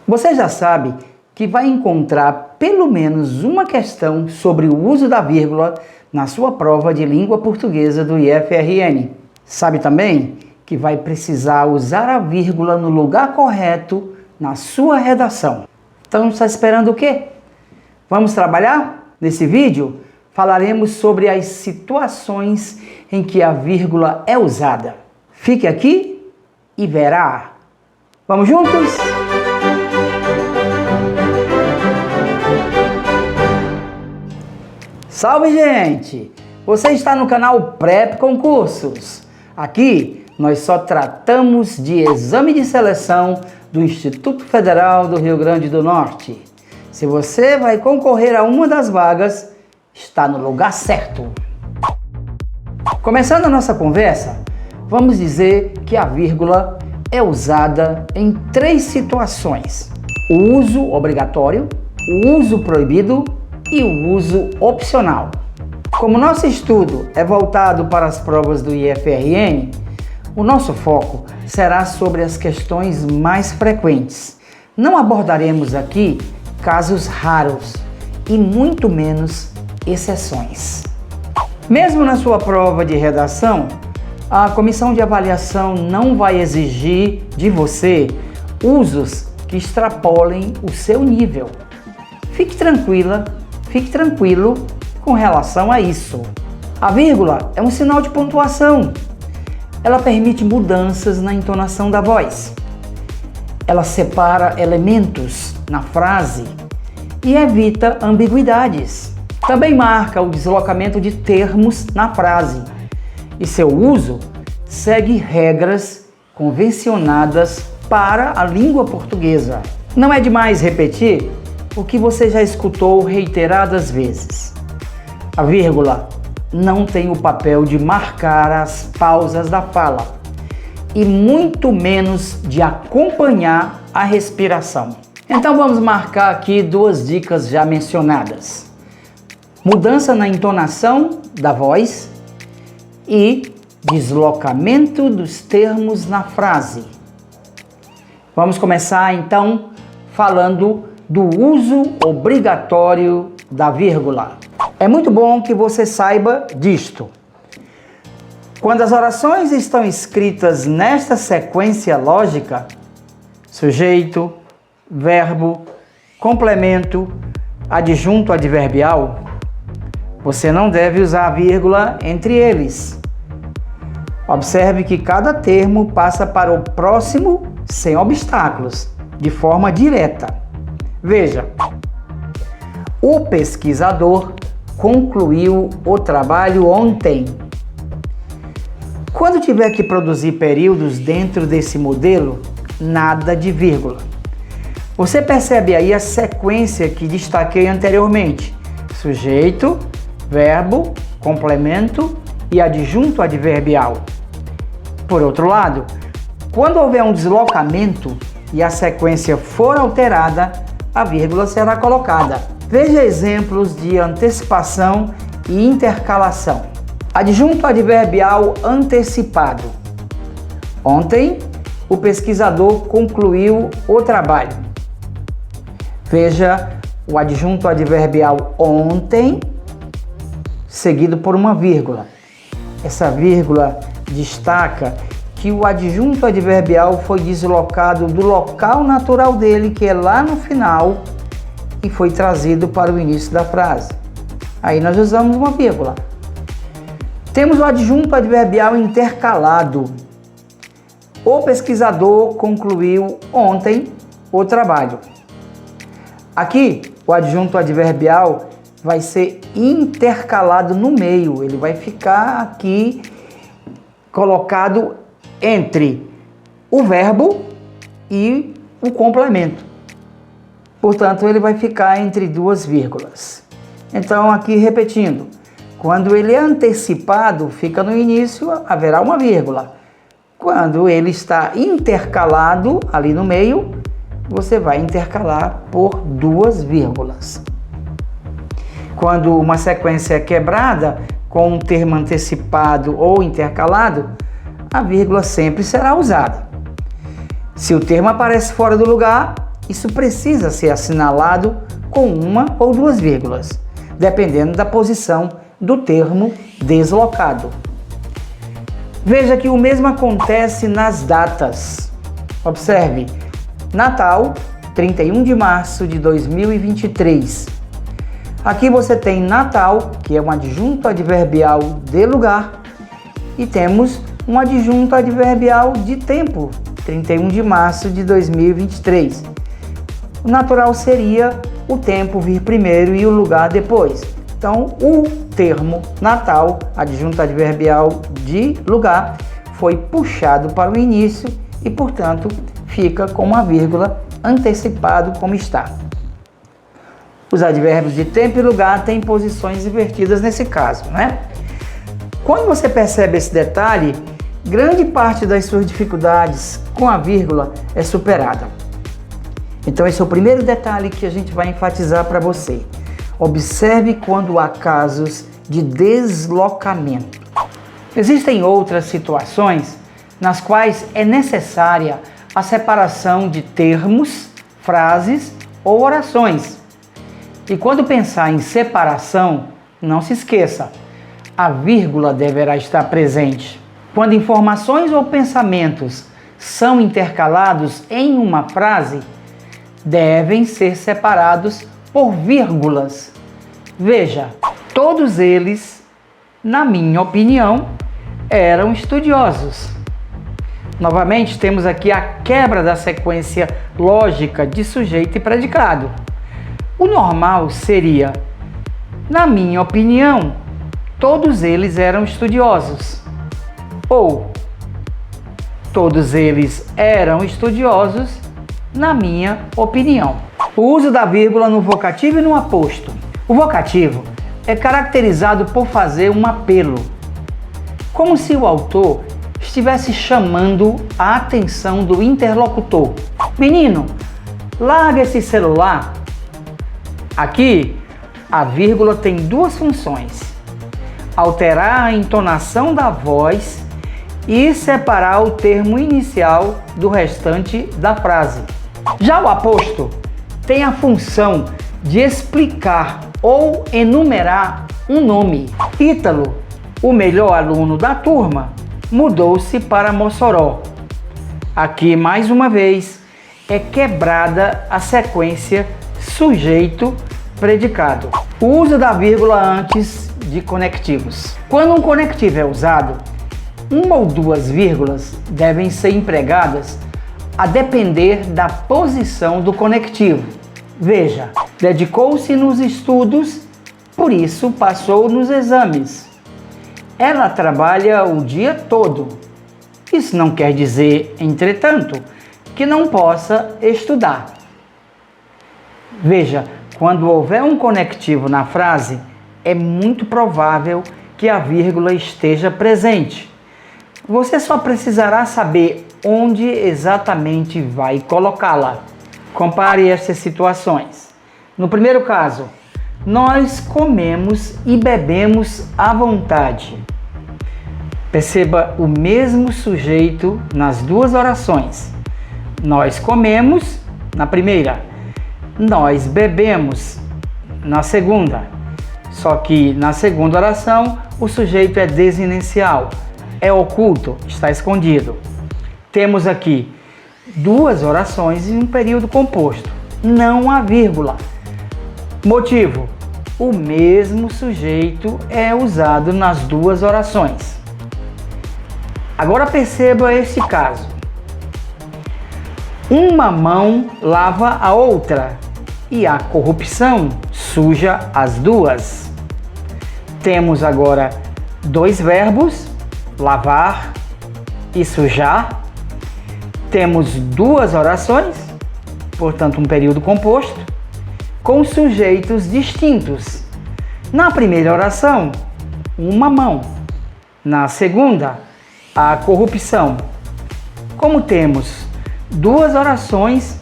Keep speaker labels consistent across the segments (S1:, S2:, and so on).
S1: Você já sabe que vai encontrar pelo menos uma questão sobre o uso da vírgula na sua prova de língua portuguesa do IFRN. Sabe também que vai precisar usar a vírgula no lugar correto na sua redação. Então está esperando o quê? Vamos trabalhar? Nesse vídeo falaremos sobre as situações em que a vírgula é usada. Fique aqui e verá. Vamos juntos? Salve, gente! Você está no canal Prep Concursos. Aqui nós só tratamos de exame de seleção do Instituto Federal do Rio Grande do Norte. Se você vai concorrer a uma das vagas, está no lugar certo. Começando a nossa conversa, vamos dizer que a vírgula é usada em 3 situações: o uso obrigatório, o uso proibido e o uso opcional. Como nosso estudo é voltado para as provas do IFRN, o nosso foco será sobre as questões mais frequentes. Não abordaremos aqui casos raros e muito menos exceções. Mesmo na sua prova de redação, a comissão de avaliação não vai exigir de você usos que extrapolem o seu nível. Fique tranquila, fique tranquilo com relação a isso. A vírgula é um sinal de pontuação. Ela permite mudanças na entonação da voz. Ela separa elementos na frase e evita ambiguidades. Também marca o deslocamento de termos na frase. E seu uso segue regras convencionadas para a língua portuguesa. Não é demais repetir o que você já escutou reiteradas vezes. A vírgula não tem o papel de marcar as pausas da fala e muito menos de acompanhar a respiração. Então vamos marcar aqui 2 dicas já mencionadas: mudança na entonação da voz e deslocamento dos termos na frase. Vamos começar então falando do uso obrigatório da vírgula. É muito bom que você saiba disto. Quando as orações estão escritas nesta sequência lógica, sujeito, verbo, complemento, adjunto adverbial, você não deve usar a vírgula entre eles. Observe que cada termo passa para o próximo sem obstáculos, de forma direta. Veja, o pesquisador concluiu o trabalho ontem. Quando tiver que produzir períodos dentro desse modelo, nada de vírgula. Você percebe aí a sequência que destaquei anteriormente: sujeito, verbo, complemento e adjunto adverbial. Por outro lado, quando houver um deslocamento e a sequência for alterada, a vírgula será colocada. Veja exemplos de antecipação e intercalação. Adjunto adverbial antecipado. Ontem, o pesquisador concluiu o trabalho. Veja o adjunto adverbial ontem, seguido por uma vírgula. Essa vírgula destaca que o adjunto adverbial foi deslocado do local natural dele, que é lá no final, e foi trazido para o início da frase. Aí nós usamos uma vírgula. Temos o adjunto adverbial intercalado. O pesquisador concluiu ontem o trabalho. Aqui, o adjunto adverbial vai ser intercalado no meio. Ele vai ficar aqui colocado entre o verbo e o complemento. Portanto, ele vai ficar entre 2 vírgulas. Então, aqui repetindo, quando ele é antecipado, fica no início, haverá uma vírgula. Quando ele está intercalado ali no meio, você vai intercalar por 2 vírgulas. Quando uma sequência é quebrada com um termo antecipado ou intercalado, a vírgula sempre será usada. Se o termo aparece fora do lugar, isso precisa ser assinalado com uma ou duas vírgulas, dependendo da posição do termo deslocado. Veja que o mesmo acontece nas datas. Observe, Natal, 31 de março de 2023. Aqui você tem Natal, que é um adjunto adverbial de lugar, e temos um adjunto adverbial de tempo, 31 de março de 2023. O natural seria o tempo vir primeiro e o lugar depois. Então, o termo Natal, adjunto adverbial de lugar, foi puxado para o início e, portanto, fica com uma vírgula antecipado como está. Os advérbios de tempo e lugar têm posições invertidas nesse caso, né? Quando você percebe esse detalhe, grande parte das suas dificuldades com a vírgula é superada. Então esse é o primeiro detalhe que a gente vai enfatizar para você. Observe quando há casos de deslocamento. Existem outras situações nas quais é necessária a separação de termos, frases ou orações. E quando pensar em separação, não se esqueça, a vírgula deverá estar presente. Quando informações ou pensamentos são intercalados em uma frase, devem ser separados por vírgulas. Veja, todos eles, na minha opinião, eram estudiosos. Novamente, temos aqui a quebra da sequência lógica de sujeito e predicado. O normal seria, na minha opinião, todos eles eram estudiosos. Ou, todos eles eram estudiosos, na minha opinião. O uso da vírgula no vocativo e no aposto. O vocativo é caracterizado por fazer um apelo, como se o autor estivesse chamando a atenção do interlocutor. Menino, larga esse celular. Aqui, a vírgula tem duas funções: alterar a entonação da voz e separar o termo inicial do restante da frase. Já o aposto tem a função de explicar ou enumerar um nome. Ítalo, o melhor aluno da turma, mudou-se para Mossoró. Aqui, mais uma vez, é quebrada a sequência sujeito-predicado. O uso da vírgula antes de conectivos. Quando um conectivo é usado, uma ou duas vírgulas devem ser empregadas a depender da posição do conectivo. Veja, dedicou-se nos estudos, por isso passou nos exames. Ela trabalha o dia todo. Isso não quer dizer, entretanto, que não possa estudar. Veja, quando houver um conectivo na frase, é muito provável que a vírgula esteja presente. Você só precisará saber onde exatamente vai colocá-la. Compare estas situações. No primeiro caso, nós comemos e bebemos à vontade. Perceba o mesmo sujeito nas duas orações. Nós comemos na primeira, nós bebemos na segunda. Só que na segunda oração o sujeito é desinencial, é oculto, está escondido. Temos aqui duas orações em um período composto, não há vírgula. Motivo: o mesmo sujeito é usado nas duas orações. Agora perceba este caso. Uma mão lava a outra e a corrupção suja as duas. Temos agora dois verbos, lavar e sujar. Temos duas orações, portanto um período composto, com sujeitos distintos. Na primeira oração, uma mão. Na segunda, a corrupção. Como temos duas orações,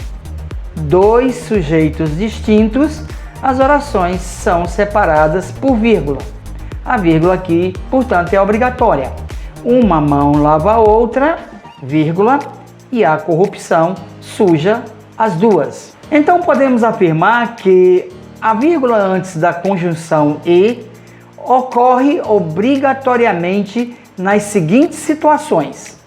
S1: dois sujeitos distintos, as orações são separadas por vírgula. A vírgula aqui, portanto, é obrigatória. Uma mão lava a outra, vírgula, e a corrupção suja as duas. Então podemos afirmar que a vírgula antes da conjunção e ocorre obrigatoriamente nas seguintes situações.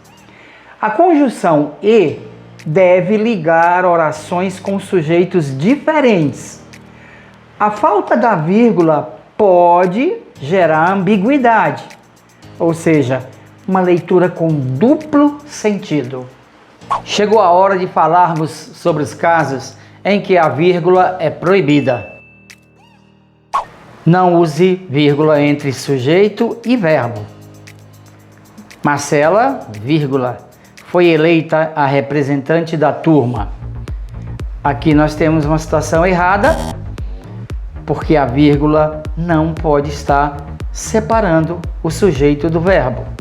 S1: A conjunção e deve ligar orações com sujeitos diferentes. A falta da vírgula pode gerar ambiguidade, ou seja, uma leitura com duplo sentido. Chegou a hora de falarmos sobre os casos em que a vírgula é proibida. Não use vírgula entre sujeito e verbo. Marcela, vírgula, foi eleita a representante da turma. Aqui nós temos uma situação errada, porque a vírgula não pode estar separando o sujeito do verbo.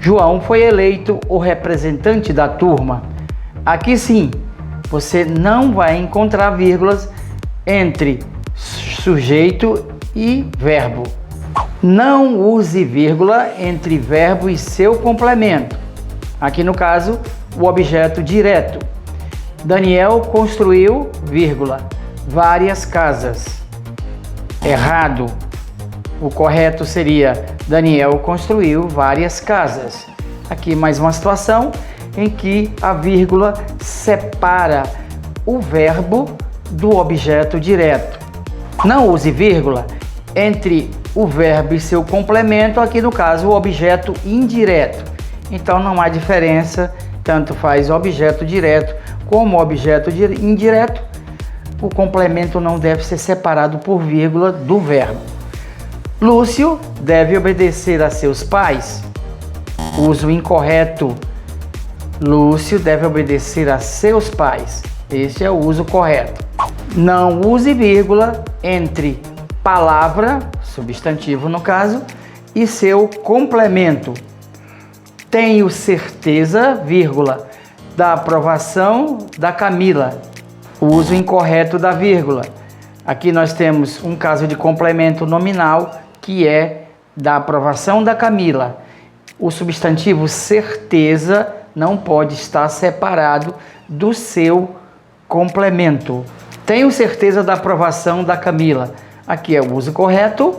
S1: João foi eleito o representante da turma. Aqui sim, você não vai encontrar vírgulas entre sujeito e verbo. Não use vírgula entre verbo e seu complemento. Aqui no caso, o objeto direto. Daniel construiu, vírgula, várias casas. Errado. O correto seria Daniel construiu várias casas. Aqui mais uma situação em que a vírgula separa o verbo do objeto direto. Não use vírgula entre o verbo e seu complemento, aqui no caso o objeto indireto. Então não há diferença, tanto faz objeto direto como objeto indireto. O complemento não deve ser separado por vírgula do verbo. Lúcio deve obedecer a seus pais. Uso incorreto. Lúcio deve obedecer a seus pais. Este é o uso correto. Não use vírgula entre palavra, substantivo no caso, e seu complemento. Tenho certeza, vírgula, da aprovação da Camila. O uso incorreto da vírgula. Aqui nós temos um caso de complemento nominal, que é da aprovação da Camila. O substantivo certeza não pode estar separado do seu complemento. Tenho certeza da aprovação da Camila. Aqui é o uso correto,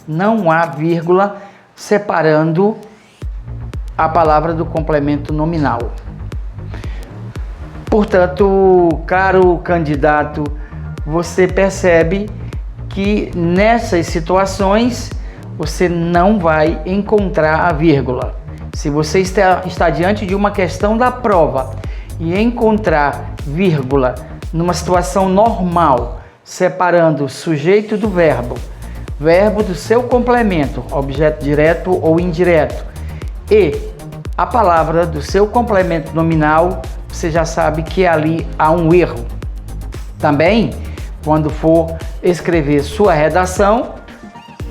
S1: não há vírgula separando a palavra do complemento nominal. Portanto, caro candidato, você percebe que nessas situações você não vai encontrar a vírgula. Se você está diante de uma questão da prova e encontrar vírgula numa situação normal, separando o sujeito do verbo, verbo do seu complemento, objeto direto ou indireto, e a palavra do seu complemento nominal, você já sabe que ali há um erro. Também, quando for escrever sua redação,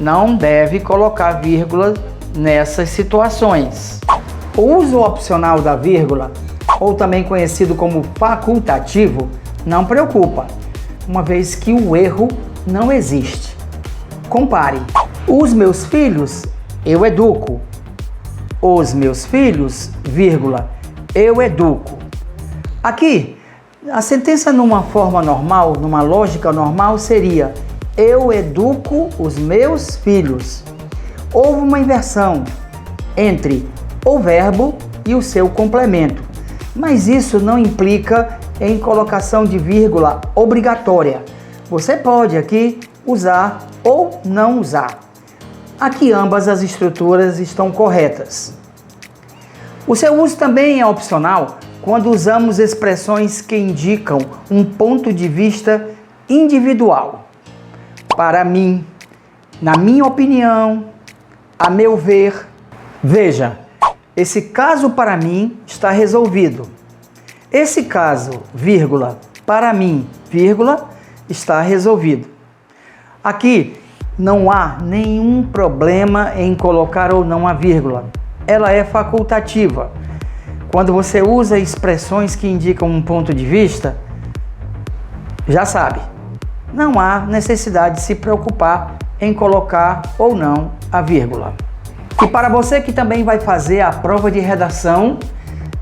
S1: não deve colocar vírgula nessas situações. O uso opcional da vírgula, ou também conhecido como facultativo, não preocupa, uma vez que o erro não existe. Compare. Os meus filhos, eu educo. Os meus filhos, vírgula, eu educo. Aqui, a sentença numa forma normal, numa lógica normal, seria eu educo os meus filhos. Houve uma inversão entre o verbo e o seu complemento, mas isso não implica em colocação de vírgula obrigatória. Você pode aqui usar ou não usar. Aqui ambas as estruturas estão corretas. O seu uso também é opcional quando usamos expressões que indicam um ponto de vista individual. Para mim, na minha opinião, a meu ver. Veja, esse caso para mim está resolvido. Esse caso, vírgula, para mim, vírgula, está resolvido. Aqui não há nenhum problema em colocar ou não a vírgula. Ela é facultativa. Quando você usa expressões que indicam um ponto de vista, já sabe, não há necessidade de se preocupar em colocar ou não a vírgula. E para você que também vai fazer a prova de redação,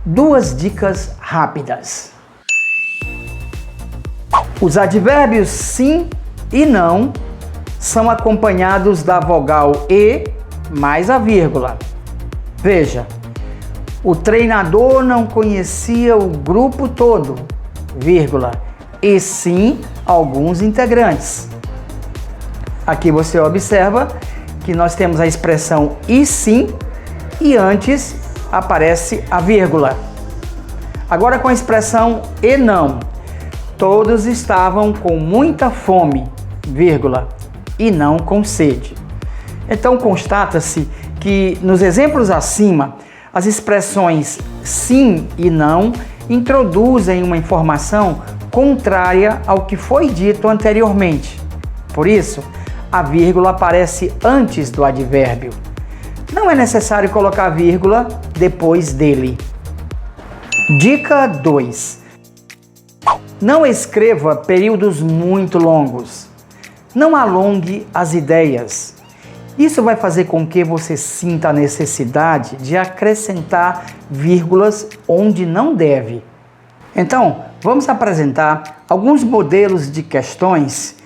S1: duas dicas rápidas. Os advérbios sim e não são acompanhados da vogal e mais a vírgula. Veja, o treinador não conhecia o grupo todo, vírgula, e sim alguns integrantes. Aqui você observa que nós temos a expressão e sim e antes aparece a vírgula. Agora com a expressão e não, todos estavam com muita fome, vírgula, e não com sede. Então constata-se que nos exemplos acima, as expressões sim e não introduzem uma informação contrária ao que foi dito anteriormente. Por isso, a vírgula aparece antes do advérbio. Não é necessário colocar vírgula depois dele. Dica 2. Não escreva períodos muito longos. Não alongue as ideias. Isso vai fazer com que você sinta a necessidade de acrescentar vírgulas onde não deve. Então, vamos apresentar alguns modelos de questões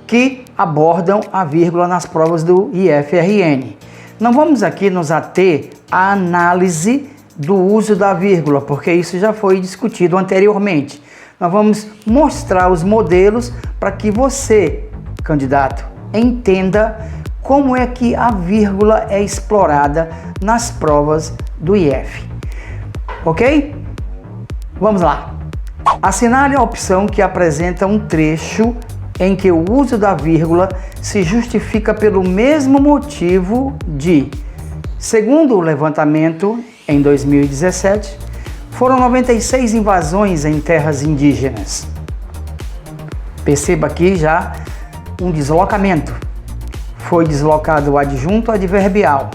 S1: que abordam a vírgula nas provas do IFRN. Não vamos aqui nos ater à análise do uso da vírgula, porque isso já foi discutido anteriormente. Nós vamos mostrar os modelos para que você, candidato, entenda como é que a vírgula é explorada nas provas do IF. Ok? Vamos lá. Assinale a opção que apresenta um trecho em que o uso da vírgula se justifica pelo mesmo motivo de, segundo o levantamento, em 2017, foram 96 invasões em terras indígenas. Perceba aqui já um deslocamento. Foi deslocado o adjunto adverbial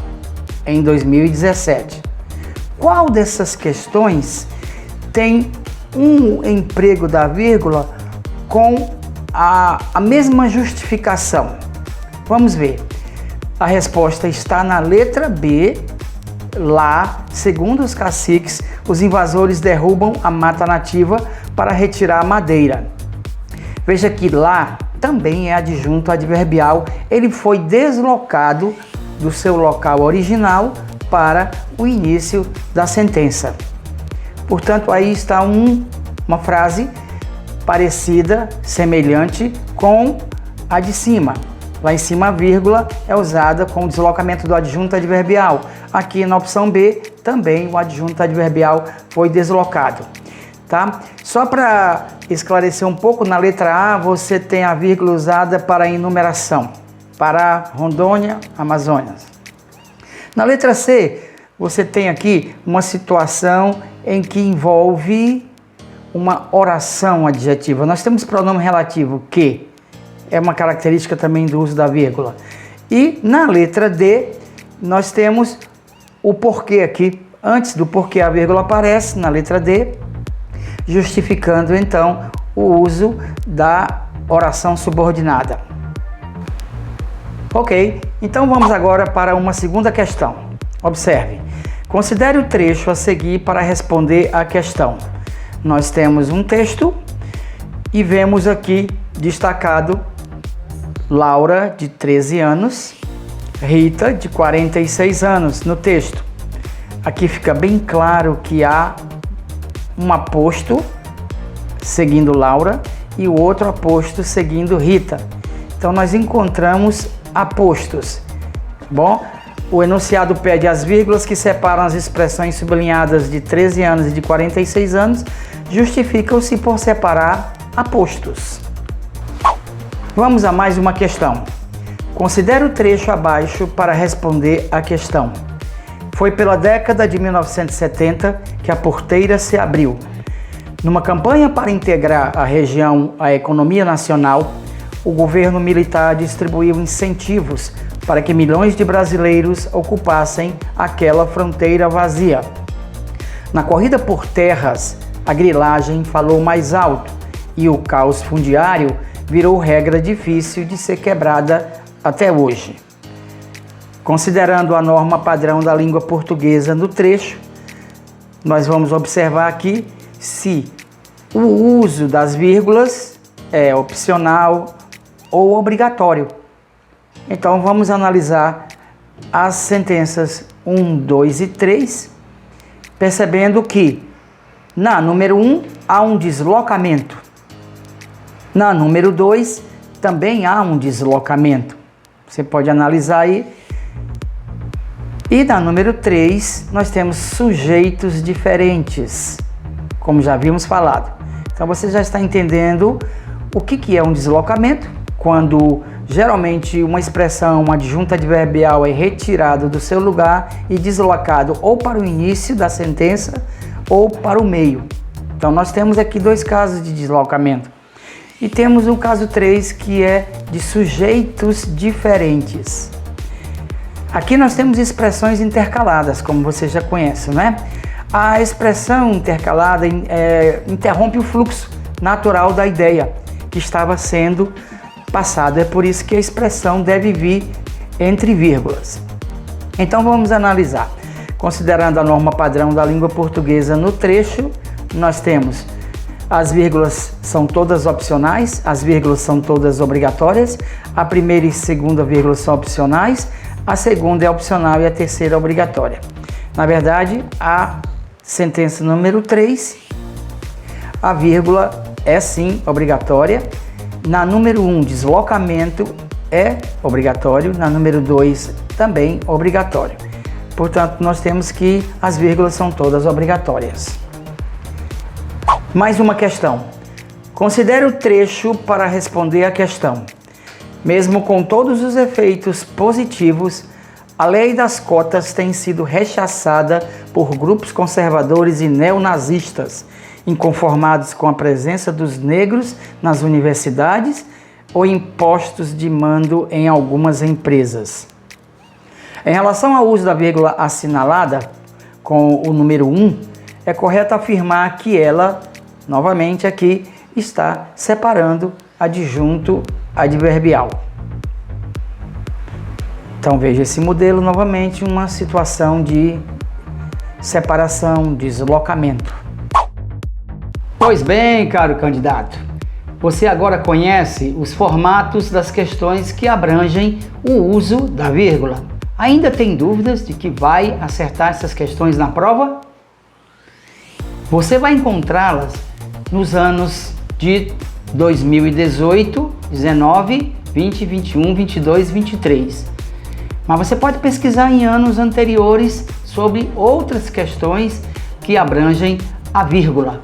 S1: em 2017. Qual dessas questões tem um emprego da vírgula com a mesma justificação? Vamos ver. A resposta está na letra B. Lá, segundo os caciques, os invasores derrubam a mata nativa para retirar a madeira. Veja que lá também é adjunto adverbial. Ele foi deslocado do seu local original para o início da sentença. Portanto, aí está uma frase parecida, semelhante com a de cima. Lá em cima a vírgula é usada com o deslocamento do adjunto adverbial. Aqui na opção B também o adjunto adverbial foi deslocado. Tá? Só para esclarecer um pouco, na letra A você tem a vírgula usada para enumeração. Pará, Rondônia, Amazonas. Na letra C você tem aqui uma situação em que envolve uma oração adjetiva. Nós temos pronome relativo que é uma característica também do uso da vírgula. E na letra D nós temos o porquê aqui. Antes do porquê a vírgula aparece na letra D, justificando então o uso da oração subordinada. Ok, então vamos agora para uma segunda questão. Observe, considere o trecho a seguir para responder à questão. Nós temos um texto e vemos aqui destacado Laura, de 13 anos, Rita, de 46 anos no texto. Aqui fica bem claro que há um aposto seguindo Laura e o outro aposto seguindo Rita. Então nós encontramos apostos. Bom, o enunciado pede as vírgulas que separam as expressões sublinhadas de 13 anos e de 46 anos, justificam-se por separar apostos. Vamos a mais uma questão. Considere o trecho abaixo para responder à questão. Foi pela década de 1970 que a porteira se abriu. Numa campanha para integrar a região à economia nacional, o governo militar distribuiu incentivos para que milhões de brasileiros ocupassem aquela fronteira vazia. Na corrida por terras, a grilagem falou mais alto e o caos fundiário virou regra difícil de ser quebrada até hoje. Considerando a norma padrão da língua portuguesa no trecho, nós vamos observar aqui se o uso das vírgulas é opcional ou obrigatório. Então vamos analisar as sentenças 1, 2 e 3, percebendo que na número 1 há um deslocamento. Na número 2 também há um deslocamento. Você pode analisar aí. E na número 3 nós temos sujeitos diferentes, como já havíamos falado. Então você já está entendendo o que é um deslocamento, quando geralmente uma expressão, uma adjunta adverbial é retirado do seu lugar e deslocado ou para o início da sentença ou para o meio. Então nós temos aqui dois casos de deslocamento. E temos o caso 3, que é de sujeitos diferentes. Aqui nós temos expressões intercaladas, como você já conhece, né? A expressão intercalada interrompe o fluxo natural da ideia que estava sendo passada. É por isso que a expressão deve vir entre vírgulas. Então vamos analisar. Considerando a norma padrão da língua portuguesa no trecho, nós temos as vírgulas são todas opcionais, as vírgulas são todas obrigatórias, a primeira e segunda vírgula são opcionais, a segunda é opcional e a terceira é obrigatória. Na verdade, a sentença número 3, a vírgula é sim obrigatória. Na número 1, deslocamento é obrigatório. Na número 2, também obrigatório. Portanto, nós temos que as vírgulas são todas obrigatórias. Mais uma questão. Considere o trecho para responder a questão. Mesmo com todos os efeitos positivos, a lei das cotas tem sido rechaçada por grupos conservadores e neonazistas, inconformados com a presença dos negros nas universidades ou impostos de mando em algumas empresas. Em relação ao uso da vírgula assinalada com o número 1, é correto afirmar que ela, novamente aqui, está separando adjunto adverbial. Então veja esse modelo novamente, uma situação de separação, deslocamento. Pois bem, caro candidato, você agora conhece os formatos das questões que abrangem o uso da vírgula. Ainda tem dúvidas de que vai acertar essas questões na prova? Você vai encontrá-las nos anos de 2018, 19, 20, 21, 22, 23. Mas você pode pesquisar em anos anteriores sobre outras questões que abrangem a vírgula.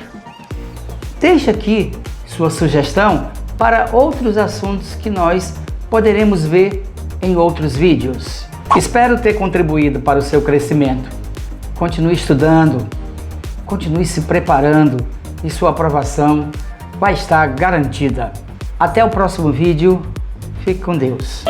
S1: Deixe aqui sua sugestão para outros assuntos que nós poderemos ver em outros vídeos. Espero ter contribuído para o seu crescimento. Continue estudando, continue se preparando e sua aprovação vai estar garantida. Até o próximo vídeo. Fique com Deus.